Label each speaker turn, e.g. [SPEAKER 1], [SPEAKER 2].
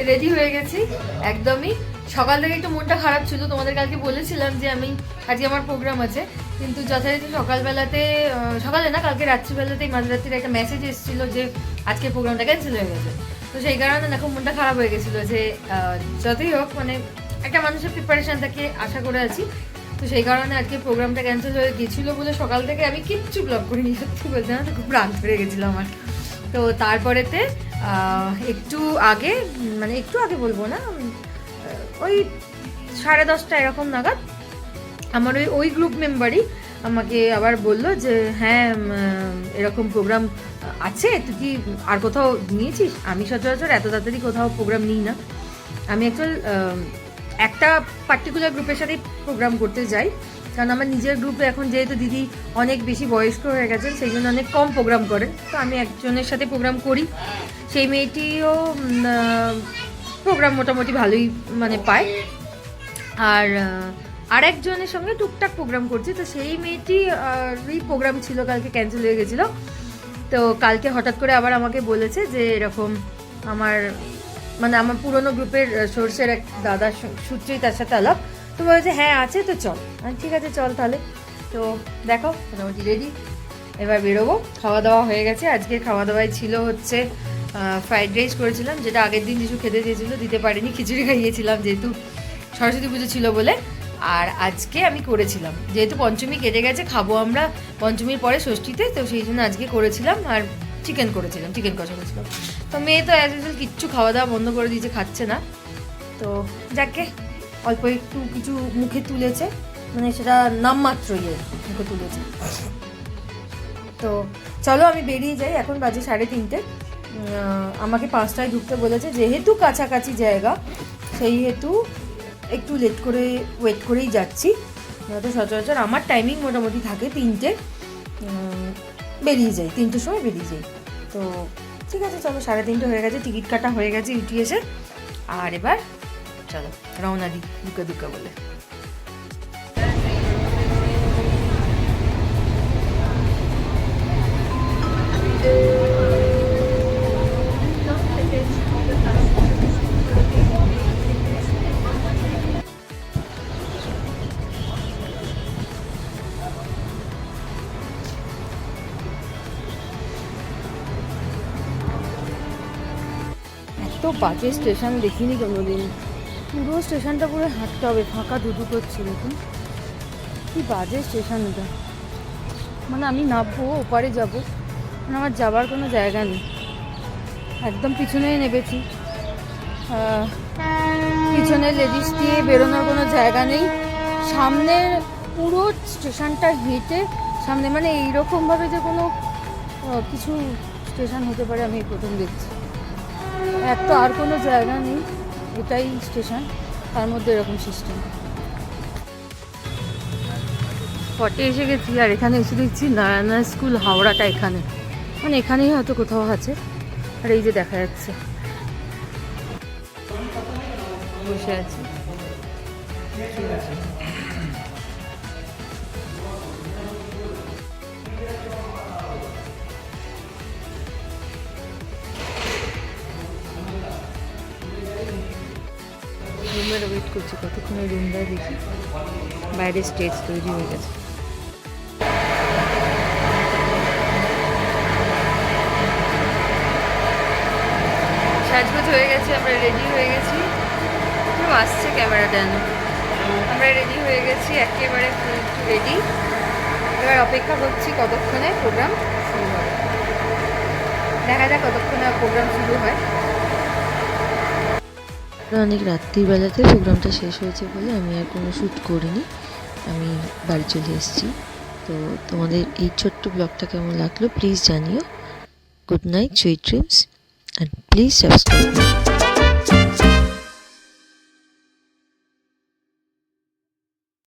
[SPEAKER 1] Ready হয়ে গেছি একদমই। সকাল থেকে একটু মনটা খারাপ ছিল, তোমাদের কালকে বলেছিলাম যে আমি আজকে আমার প্রোগ্রাম আছে, কিন্তু যথারীতি সকালে না কালকে রাত্রিবেলাতেই মাঝরাত্রির একটা মেসেজ এসেছিলো যে আজকে প্রোগ্রামটা ক্যান্সেল হয়ে গেছে। তো সেই কারণে না খুব মনটা খারাপ হয়ে গেছিলো যে যতই হোক মানে একটা মানুষের প্রিপারেশান থাকে, আশা করে আছি। তো সেই কারণে আজকে প্রোগ্রামটা ক্যান্সেল হয়ে গেছিলো বলে সকাল থেকে আমি কিচ্ছু ব্লগ করিনি, সত্যি বলতে না, তো খুব রাগ ধরে গেছিলো আমার। তো তারপরেতে একটু আগে বলবো না, ওই 10:30 এরকম নাগাদ আমার ওই গ্রুপ মেম্বারই আমাকে আবার বলল যে হ্যাঁ এরকম প্রোগ্রাম আছে, তুই কি আর কোথাও নিয়েছিস? আমি সচরাচর এত তাড়াতাড়ি কোথাও প্রোগ্রাম নিই না। আমি অ্যাকচুয়াল একটা পার্টিকুলার গ্রুপের সাথেই প্রোগ্রাম করতে যাই, কারণ আমার নিজের গ্রুপে এখন যেহেতু দিদি অনেক বেশি বয়স্ক হয়ে গেছেন, সেই জন্য অনেক কম প্রোগ্রাম করেন। তো আমি একজনের সাথে প্রোগ্রাম করি, সেই মেয়েটিও প্রোগ্রাম মোটামুটি ভালোই মানে পায়, আর একজনের সঙ্গে টুকটাক প্রোগ্রাম করছি। তো সেই মেয়েটিরই প্রোগ্রাম ছিল, কালকে ক্যান্সেল হয়ে গেছিলো। তো কালকে হঠাৎ করে আবার আমাকে বলেছে যে এরকম আমার পুরোনো গ্রুপের সোর্সের এক দাদার সূত্রেই তার সাথে আলাপ, তো বলেছে হ্যাঁ আছে, তো চল। ঠিক আছে চল তাহলে। তো দেখো মোটামুটি রেডি, এবার বেরোবো। খাওয়া দাওয়া হয়ে গেছে। আজকে খাওয়া দাওয়ায় ছিল হচ্ছে ফ্রাইড রাইস করেছিলাম, যেটা আগের দিন কিছু খেতে দিতে পারিনি, খিচুড়ি খাইয়েছিলাম যেহেতু সরস্বতী পুজো ছিল বলে। আর আজকে আমি করেছিলাম, যেহেতু পঞ্চমী কেটে গেছে, খাবো আমরা পঞ্চমীর পরে ষষ্ঠীতে, তো সেই জন্য আজকে করেছিলাম। আর চিকেন কষা করেছিলাম। তো মেয়ে তো অ্যাজ ইউজুয়াল কিচ্ছু খাওয়া দাওয়া বন্ধ করে দিয়েছে, খাচ্ছে না। তো যাকে অল্প একটু কিছু মুখে তুলেছে, মানে সেটা নামমাত্র মুখে তুলেছে। তো চলো আমি বেরিয়ে যাই, এখন বাজে 3:30। আমাকে 5টায় ঢুকতে বলেছে, যেহেতু কাছাকাছি জায়গা সেই হেতু একটু ওয়েট করেই যাচ্ছি। তো সচরাচর আমার টাইমিং মোটামুটি থাকে 3টে, বেরিয়ে যাই 3টের সময় বেরিয়ে যাই। তো ঠিক আছে চলো, 3:30 হয়ে গেছে, টিকিট কাটা হয়ে গেছে ইউটিএসে। আর এবার চলো রওনা দিই দুকা বলে। এত বাজে স্টেশন দেখিনি কোনোদিন, পুরো স্টেশনটা পুরো হাঁটতে হবে, ফাঁকা ধুধু করছে। দেখুন কি বাজে স্টেশন এটা, মানে আমি নামবো ওপারে যাবো, মানে আমার যাবার কোনো জায়গা নেই। একদম পিছনেই নেবেছি, পিছনে লেডিস দিয়ে বেরোনোর কোনো জায়গা নেই। সামনের পুরো স্টেশনটা হেঁটে সামনে, মানে এইরকমভাবে যে কোনো কিছু স্টেশন হতে পারে আমি প্রথম দেখছি। এক তো আর কোনো জায়গা নেই, এটাই স্টেশন, তার মধ্যে এরকম সিস্টেম। স্পটে এসে গেছি, আর এখানে এসে দেখছি নারায়ণা স্কুল হাওড়াটা এখানে, মানে এখানেই হয়তো কোথাও আছে। আর এই যে দেখা যাচ্ছে বসে আছি, ঠিক আছে। রুমের ওয়েট করছি, কতক্ষণে রুম দেয় দেখি। বাইরে স্টেজ তৈরি হয়ে গেছে। সাজগোজ হয়ে গেছে, আমরা রেডি হয়ে গেছি। আসছে ক্যামেরাটা যেন, আমরা রেডি হয়ে গেছি একেবারে রেডি। এবার অপেক্ষা করছি কতক্ষণে প্রোগ্রাম শুরু হবে, দেখা যাক কতক্ষণে প্রোগ্রাম শুরু হয়।
[SPEAKER 2] অনেক রাত্রিবেলাতে প্রোগ্রামটা শেষ হয়েছে বলে আমি আর কোনো শ্যুট করিনি, আমি বাড়ি চলে এসেছি। তো তোমাদের এই ছোট্ট ব্লগটা কেমন লাগলো প্লিজ জানিও। Good night, sweet dreams, and please subscribe.